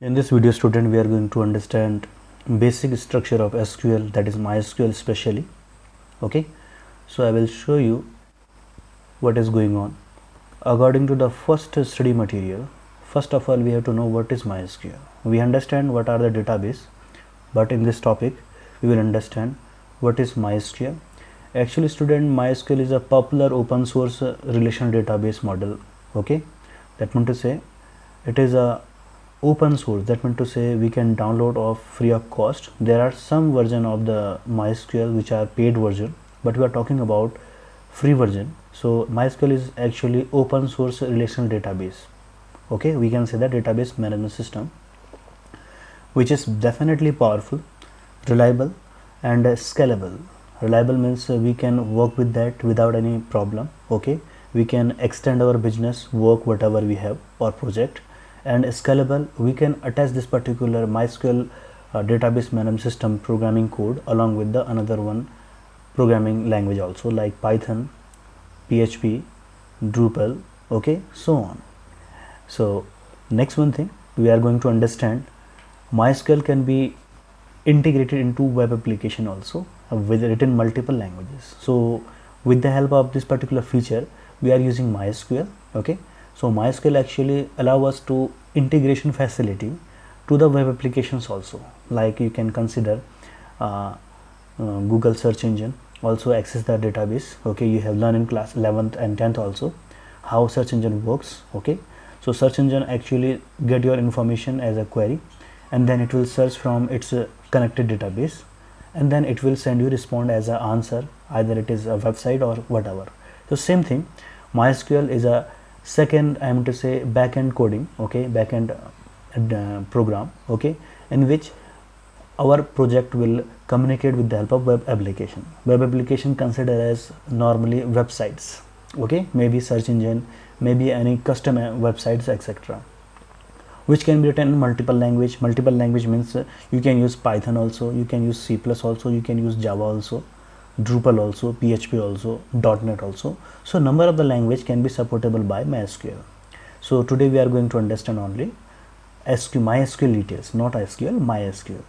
In this video, student, we are going to understand basic structure of SQL, that is MySQL especially. Okay, so I will show you what is going on. According to the first study material, first of all we have to know what is MySQL. We understand what are the database, but in this topic we will understand what is MySQL. Actually student, MySQL is a popular open source relational database model. Okay, that means to say it is a open source, that means to say we can download of free of cost. There are some version of the MySQL which are paid version, but we are talking about free version. So MySQL is actually open source relational database. Okay, we can say that database management system, which is definitely powerful, reliable and scalable. Reliable means we can work with that without any problem. Okay, we can extend our business work whatever we have or project. And scalable, we can attach this particular MySQL database management system programming code along with the another one programming language also, like Python, PHP, Drupal, okay, so on. So next one thing we are going to understand, MySQL can be integrated into web application also with written multiple languages. So with the help of this particular feature we are using MySQL. Okay, so MySQL actually allow us to integration facility to the web applications also, like you can consider Google search engine also access the database. Okay, you have learned in class 11th and 10th also how search engine works. Okay, so search engine actually get your information as a query, and then it will search from its connected database, and then it will send you respond as an answer, either it is a website or whatever. So same thing, MySQL is a second, I am to say, backend coding, okay, backend program, okay, in which our project will communicate with the help of web application. Web application considered as normally websites, okay, maybe search engine, maybe any custom websites, etc., which can be written in multiple language. Multiple language means you can use Python also, you can use C++ also, you can use Java also, Drupal also, PHP also, .NET also. So number of the language can be supportable by MySQL. So today we are going to understand only MySQL details, not SQL, MySQL.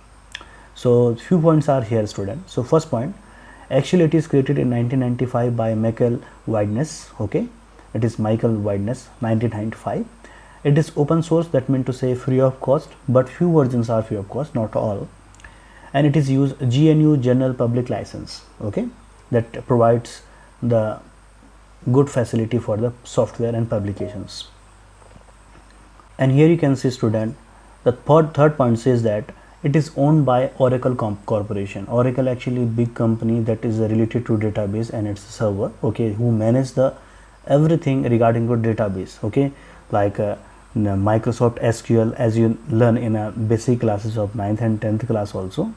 So few points are here, student. So first point, actually it is created in 1995 by Michael Wideness. Okay, it is Michael Wideness, 1995. It is open source, that means to say free of cost, but few versions are free of cost, not all. And it is used GNU General Public License, okay, that provides the good facility for the software and publications. And here you can see, student, the third point says that it is owned by Oracle Corporation. Oracle actually big company that is related to database and its server, okay, who manage the everything regarding to database, okay, like Microsoft SQL, as you learn in a basic classes of 9th and 10th class also.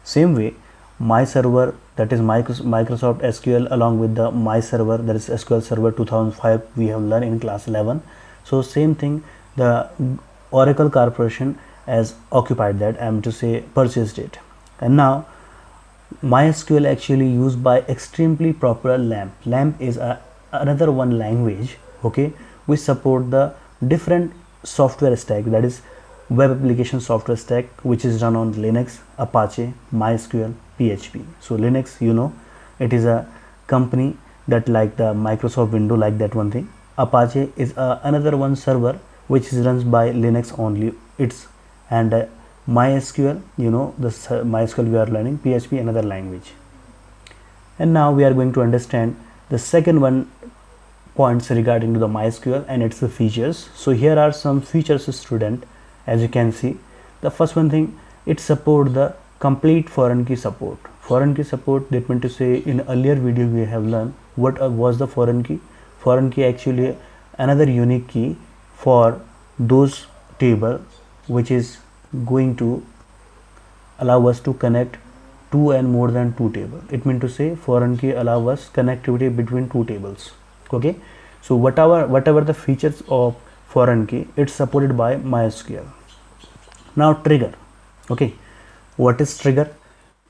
Same way, my server, that is Microsoft SQL, along with the my server, that is SQL Server 2005, we have learned in class 11. So same thing, the Oracle Corporation has occupied that, I am to say purchased it. And now MySQL actually used by extremely popular LAMP. LAMP is another one language, okay, which support the different software stack, that is web application software stack, which is run on Linux, Apache, MySQL, PHP. So Linux, you know, it is a company that like the Microsoft Windows, like that one thing. Apache is another one server which is runs by Linux only. It's and MySQL, you know, the MySQL we are learning, PHP another language. And now we are going to understand the second one points regarding to the MySQL and its features. So here are some features, student. As you can see, the first one thing, it support the complete foreign key support. Foreign key support, that means to say in earlier video we have learned what was the foreign key. Foreign key actually another unique key for those table which is going to allow us to connect two and more than two table. It means to say foreign key allow us connectivity between two tables. Okay, so whatever the features of foreign key, it's supported by MySQL. Now trigger, okay, what is trigger?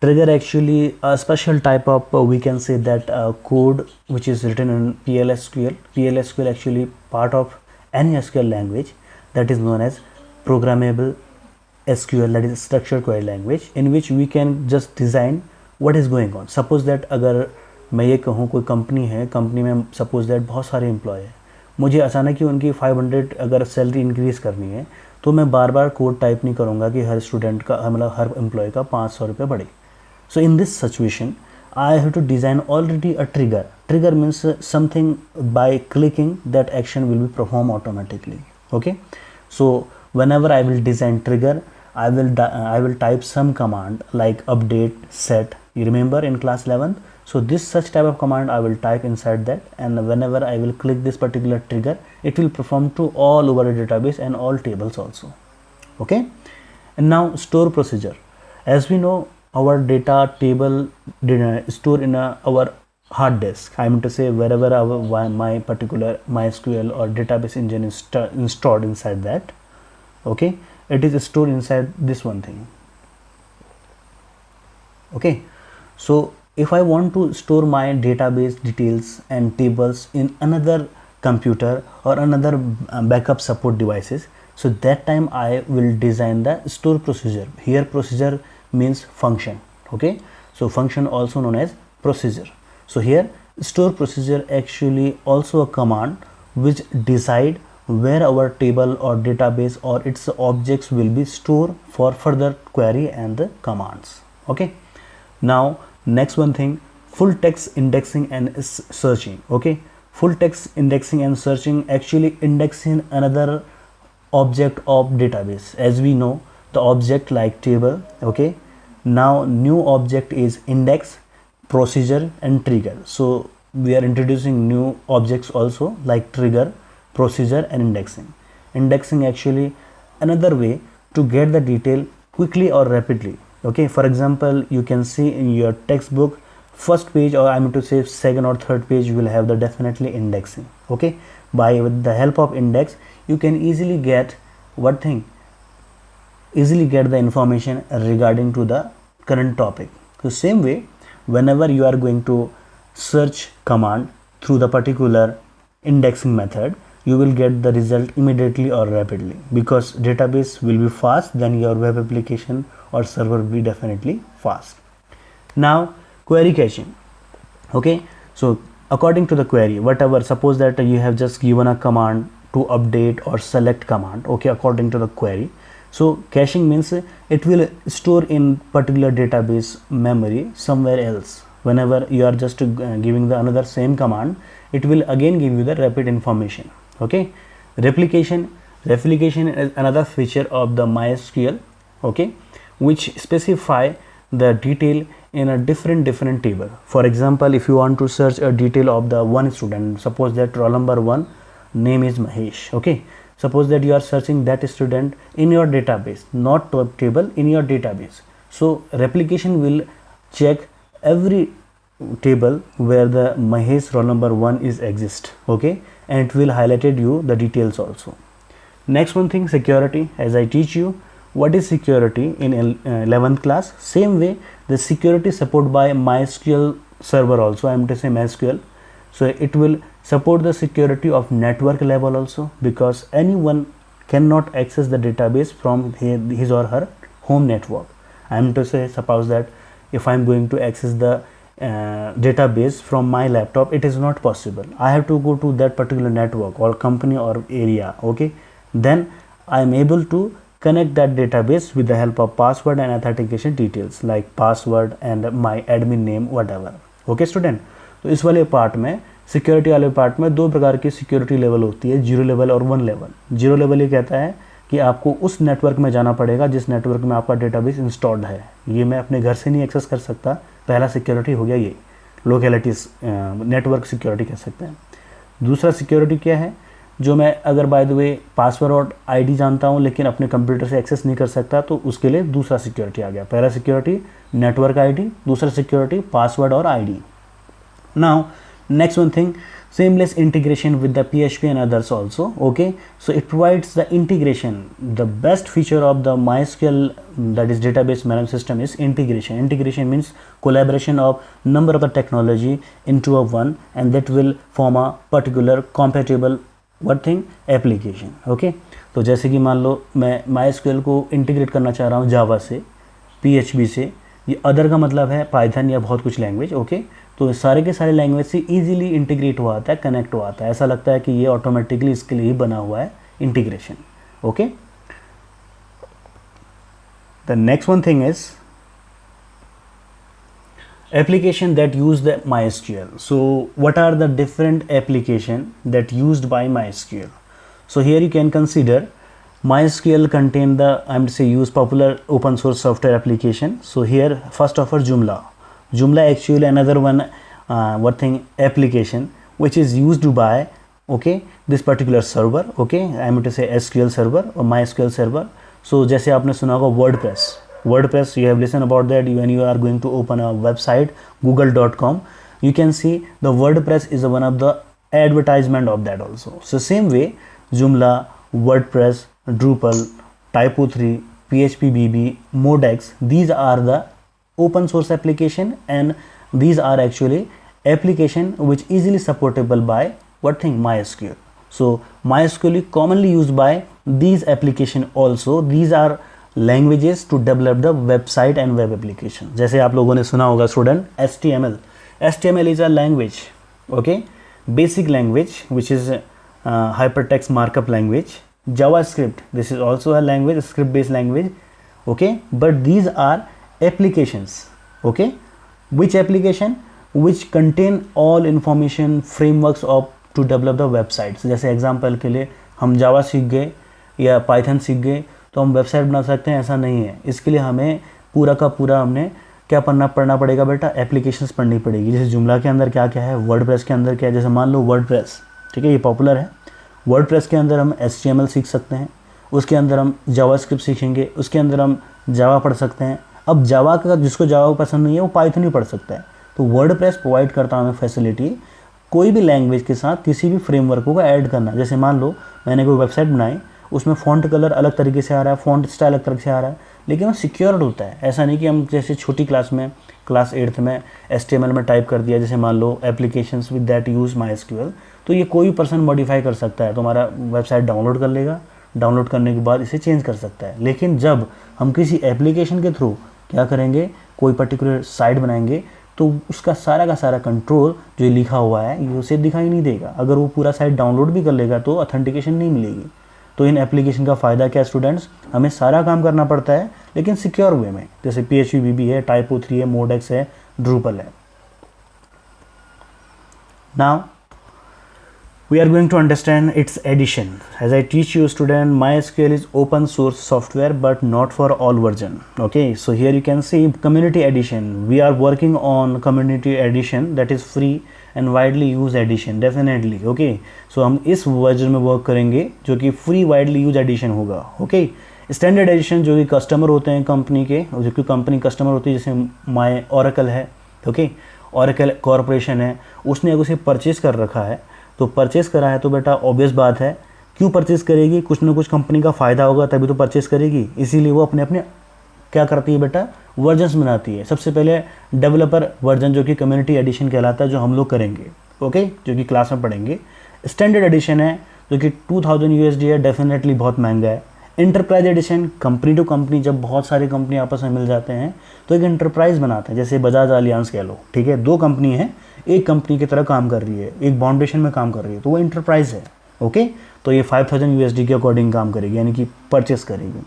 Trigger actually a special type of we can say that code which is written in PLSQL. PLSQL actually part of any SQL language, that is known as programmable SQL, that is structured query language, in which we can just design what is going on. Suppose that अगर मैं ये कहूँ कोई company है, company में suppose that बहुत सारे employ हैं, मुझे अचानक ही उनकी 500 अगर सैलरी इंक्रीज़ करनी है, तो मैं बार बार कोड टाइप नहीं करूँगा कि हर स्टूडेंट का मतलब हर एम्प्लॉय का 500 रुपये बढ़े. So in this situation, I have to design already a trigger. Trigger means something by clicking that action will be performed automatically. Okay. So whenever I will design trigger, I will type some command like update, set. You remember in class 11th. So this such type of command I will type inside that, and whenever I will click this particular trigger, it will perform to all over a database and all tables also. Okay. And now store procedure. As we know, our data table store in our hard disk. I mean to say wherever my particular MySQL or database engine is installed inside that. Okay, it is stored inside this one thing. Okay, so if I want to store my database details and tables in another computer or another backup support devices, so that time I will design the store procedure. Here procedure means function. Okay, so function also known as procedure. So here store procedure actually also a command which decide where our table or database or its objects will be stored for further query and the commands. Okay, now next one thing, full text indexing and searching. Okay, full text indexing and searching actually indexing another object of database. As we know, the object like table. Okay, now new object is index, procedure and trigger. So we are introducing new objects also like trigger, procedure and indexing. Indexing actually another way to get the detail quickly or rapidly. Okay, for example, you can see in your textbook first page, or I mean to say second or third page, you will have the definitely indexing. Okay, with the help of index you can easily get what thing, easily get the information regarding to the current topic. So same way, whenever you are going to search command through the particular indexing method, you will get the result immediately or rapidly, because database will be fast, then your web application or server will be definitely fast. Now query caching. Okay, so according to the query, whatever, suppose that you have just given a command to update or select command. Okay, according to the query. So caching means it will store in particular database memory somewhere else. Whenever you are just giving the another same command, it will again give you the rapid information. Okay, replication is another feature of the MySQL. Okay, which specify the detail in a different table. For example, if you want to search a detail of the one student, suppose that roll number 1 name is Mahesh. Okay, suppose that you are searching that student in your database, not top table, in your database. So replication will check every table where the Mahesh roll number 1 is exist. Okay, and it will highlighted you the details also. Next one thing, security. As I teach you what is security in 11th class, same way the security support by MySQL server also, I am to say MySQL. So it will support the security of network level also, because anyone cannot access the database from his or her home network. I am to say, suppose that if I am going to access the database from my laptop, it is not possible. I have to go to that particular network or company or area. Okay, then I am able to connect that database with the help of password and authentication details like password and my admin name, whatever. Okay student, तो इस वाले part में, security वाले part में, दो प्रकार की security level होती है, 0 लेवल और 1 लेवल. 0 लेवल ये कहता है कि आपको उस नेटवर्क में जाना पड़ेगा जिस नेटवर्क में आपका डेटाबेस इंस्टॉल्ड है. ये मैं अपने घर से नहीं एक्सेस कर सकता. पहला सिक्योरिटी हो गया ये, लोकेलिटीज नेटवर्क सिक्योरिटी कह सकते हैं. दूसरा सिक्योरिटी क्या है, जो मैं अगर बाय द वे पासवर्ड और आईडी जानता हूँ लेकिन अपने कंप्यूटर से एक्सेस नहीं कर सकता, तो उसके लिए दूसरा सिक्योरिटी आ गया. पहला सिक्योरिटी नेटवर्क आईडी, दूसरा सिक्योरिटी पासवर्ड और ID. Now next one thing, seamless integration with the PHP and others also. Okay, so it provides the integration. The best feature of the MySQL, that is database management system, is integration. Integration means collaboration of number of the technology into a one, and that will form a particular compatible what thing, application. Okay, तो जैसे कि मान लो मैं MySQL को integrate करना चाह रहा हूँ जावा से, PHP से, ये अदर का मतलब है पाइथन या बहुत कुछ लैंग्वेज। ओके, तो सारे के सारे लैंग्वेज से इजीली इंटीग्रेट हुआ आता है, कनेक्ट हुआ आता है, ऐसा लगता है कि ये ऑटोमेटिकली इसके लिए ही बना हुआ है integration. Okay, the next one thing is application that use the MySQL. So what are the different application that used by MySQL? So here you can consider MySQL contain the, I'm to say, use popular open source software application. So here first of all Joomla actually another one what thing application which is used by, okay, this particular server, okay, I'm to say SQL server or MySQL server. So जैसे आपने सुना होगा WordPress, you have listened about that when you are going to open a website google.com, you can see the WordPress is one of the advertisement of that also. So same way Joomla, WordPress, Drupal, Typo3, PHPBB, Modex, these are the open source application, and these are actually application which easily supportable by what thing, MySQL. So MySQL is commonly used by these application also. These are languages to develop the website and web application. जैसे आप लोगों ने सुना होगा student HTML is a language, okay, basic language which is hypertext markup language. JavaScript, this is also a language, script based language, okay, but these are applications, okay, which application, which contain all information frameworks of to develop the websites. जैसे example के लिए हम जावा सीख गए या Python सीख गए तो हम वेबसाइट बना सकते हैं, ऐसा नहीं है। इसके लिए हमें पूरा का पूरा हमने क्या पढ़ना पड़ेगा बेटा, एप्लीकेशंस पढ़नी पड़ेगी। जैसे जुमला के अंदर क्या क्या है, वर्डप्रेस के अंदर क्या है, जैसे मान लो वर्डप्रेस, ठीक है, ये पॉपुलर है। वर्डप्रेस के अंदर हम HTML सीख सकते हैं, उसके अंदर हम जावास्क्रिप्ट सीखेंगे, उसके अंदर हम जावा पढ़ सकते हैं। अब जावा का जिसको जावा पसंद नहीं है वो पाइथन ही पढ़ सकता है। तो वर्डप्रेस प्रोवाइड करता हमें फैसिलिटी कोई भी लैंग्वेज के साथ किसी भी फ्रेमवर्क को ऐड करना। जैसे मान लो मैंने कोई वेबसाइट बनाई, उसमें फ़ॉन्ट कलर अलग तरीके से आ रहा है, फ़ॉन्ट स्टाइल अलग तरीके से आ रहा है, लेकिन वो सिक्योर्ड होता है। ऐसा नहीं कि हम जैसे छोटी क्लास में क्लास 8th में HTML में टाइप कर दिया, जैसे मान लो applications with that use MySQL, तो ये कोई पर्सन मॉडिफाई कर सकता है, तो हमारा वेबसाइट डाउनलोड कर लेगा, डाउनलोड करने के बाद इसे चेंज कर सकता है। लेकिन जब हम किसी एप्लीकेशन के थ्रू क्या करेंगे, कोई पर्टिकुलर साइट बनाएंगे, तो उसका सारा का सारा कंट्रोल जो लिखा हुआ है ये उसे दिखाई नहीं देगा। अगर वो पूरा साइट डाउनलोड भी कर लेगा तो ऑथेंटिकेशन नहीं मिलेगी। तो इन एप्लीकेशन का फ़ायदा क्या स्टूडेंट्स, हमें सारा काम करना पड़ता है लेकिन सिक्योर वे में, जैसे PHPBB है, Typo3 है, Modex है, Drupal है। Now we are going to understand its addition. As I teach you student, MySQL is open source software but not for all version. Okay, so here you can see community edition. We are working on community edition, that is free and widely used edition definitely. Okay, so हम इस version में work करेंगे जो कि free widely use addition होगा। Okay, standard addition जो कि customer होते हैं कंपनी के, जो कि कंपनी कस्टमर होती है, जैसे माय ओरेकल है, ओके, ओरेकल कॉरपोरेशन है, उसने अगर उसे परचेज कर रखा है, तो परचेस करा है तो बेटा ऑब्वियस बात है क्यों परचेस करेगी, कुछ ना कुछ कंपनी का फ़ायदा होगा तभी तो परचेस करेगी। इसीलिए वो अपने अपने क्या करती है बेटा, वर्जन्स बनाती है। सबसे पहले डेवलपर वर्जन जो कि कम्युनिटी एडिशन कहलाता है, जो हम लोग करेंगे, ओके, जो कि क्लास में पढ़ेंगे। स्टैंडर्ड एडिशन है जो कि 2000 USD है, डेफिनेटली बहुत महंगा है। Enterprise edition, company to company, जब बहुत सारी कंपनी आपस में मिल जाते हैं तो एक इंटरप्राइज बनाते हैं, जैसे बजाज अलियांस कह लो, ठीक है, दो कंपनी है, एक कंपनी की तरह काम कर रही है, एक बाउंडेशन में काम कर रही है, तो वो इंटरप्राइज है। ओके, तो ये 5000 USD के अकॉर्डिंग काम करेगी, यानी कि परचेस करेगी।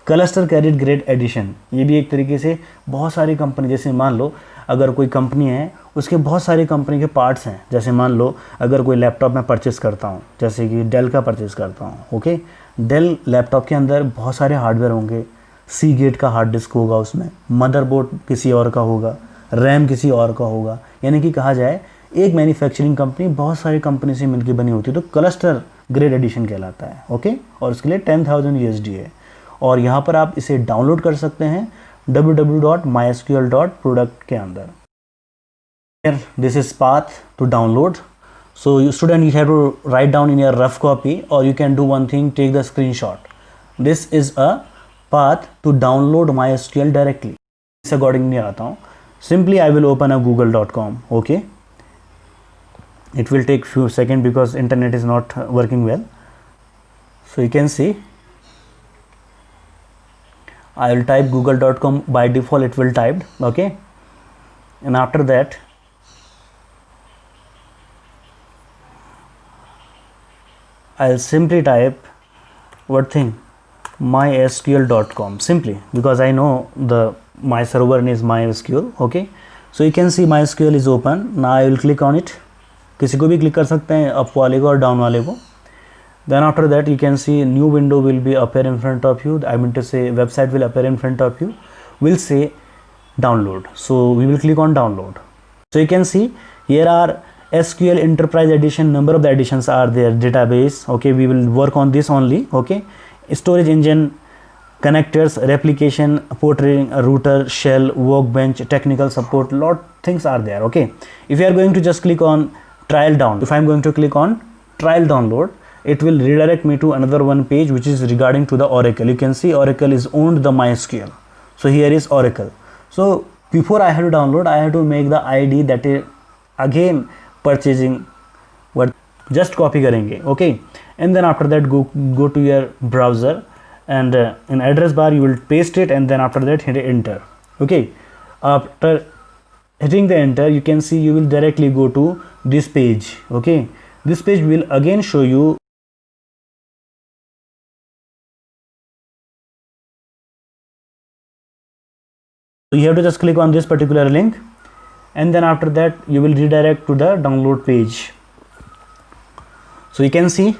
क्लस्टर कैरिड ग्रेड एडिशन, ये भी एक तरीके से बहुत सारी कंपनी, जैसे मान लो अगर कोई कंपनी है उसके बहुत सारी कंपनी के पार्ट्स हैं, जैसे मान लो अगर कोई लैपटॉप मैं परचेस करता हूँ, जैसे कि डेल का परचेस करता हूँ, ओके, डेल लैपटॉप के अंदर बहुत सारे हार्डवेयर होंगे, सीगेट का हार्ड डिस्क होगा, उसमें मदरबोर्ड किसी और का होगा, रैम किसी और का होगा, यानी कि कहा जाए एक मैन्युफैक्चरिंग कंपनी बहुत सारी कंपनी से मिलकर बनी होती है, तो क्लस्टर ग्रेड एडिशन कहलाता है। ओके, और उसके लिए 10,000 USD है, और यहाँ पर आप इसे डाउनलोड कर सकते हैं www.mysql.product के अंदर। This is path to download. So you student, you have to write down in your rough copy, or you can do one thing, take the screenshot. This is a path to download MySQL directly. इस according नहीं आता हूँ, simply I will open a google.com. okay, It will take few seconds because internet is not working well. So you can see I will type google.com. By default it will typed, okay, and after that I'll simply type what thing, mysql.com, simply because I know my server name is mysql, okay. So you can see mysql is open. Now I will click on it. किसी को भी click कर सकते हैं, up वाले को और down वाले को. Then after that you can see new window will be appear in front of you. I mean to say website will appear in front of you. Will say download. So we will click on download. So you can see here are SQL Enterprise Edition. Number of the editions are there. Database. Okay, we will work on this only. Okay, storage engine, connectors, replication, porting, router, shell, workbench, technical support. Lot things are there. Okay, if you are going to just click on trial down, if I am going to click on trial download, it will redirect me to another one page which is regarding to the Oracle. You can see Oracle is owned the MySQL. So here is Oracle. So before I have to download, I have to make the ID, that is again purchasing what, just copy करेंगे, okay, and then after that go to your browser and in address bar you will paste it, and then after that hit enter. Okay, after hitting the enter, you can see you will directly go to this page. Okay, this page will again show you so you have to just click on this particular link, and then after that you will redirect to the download page. So you can see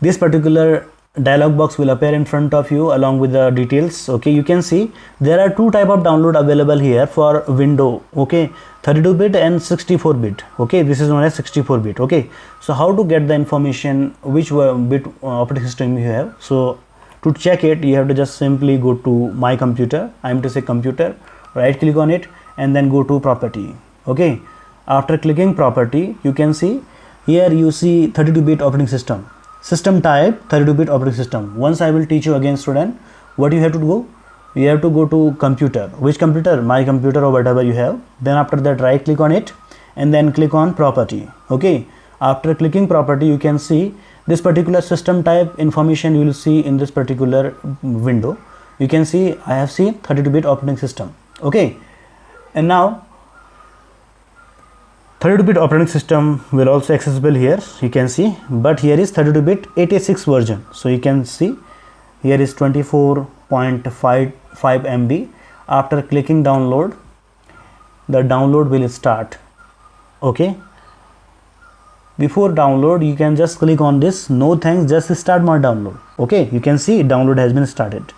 this particular dialog box will appear in front of you along with the details. Okay, you can see there are two type of download available here for window. Okay, 32-bit and 64-bit. Okay, this is known as 64-bit. Okay, so how to get the information which bit operating system you have? So to check it, you have to just simply go to my computer. I am to say computer, right click on it and then go to property. Okay, after clicking property, you can see here you see 32-bit operating system, system type 32-bit operating system. Once I will teach you again, student, what you have to do, you have to go to computer. Which computer? My computer or whatever you have. Then after that right click on it and then click on property. Okay, after clicking property, you can see this particular system type information you will see in this particular window. You can see I have seen 32-bit operating system. Okay, and now 32-bit operating system will also accessible here, you can see, but here is 32-bit 86 version. So you can see here is 24.55 MB. After clicking download, the download will start. Okay, before download you can just click on this no thanks, just start my download. Okay, you can see download has been started.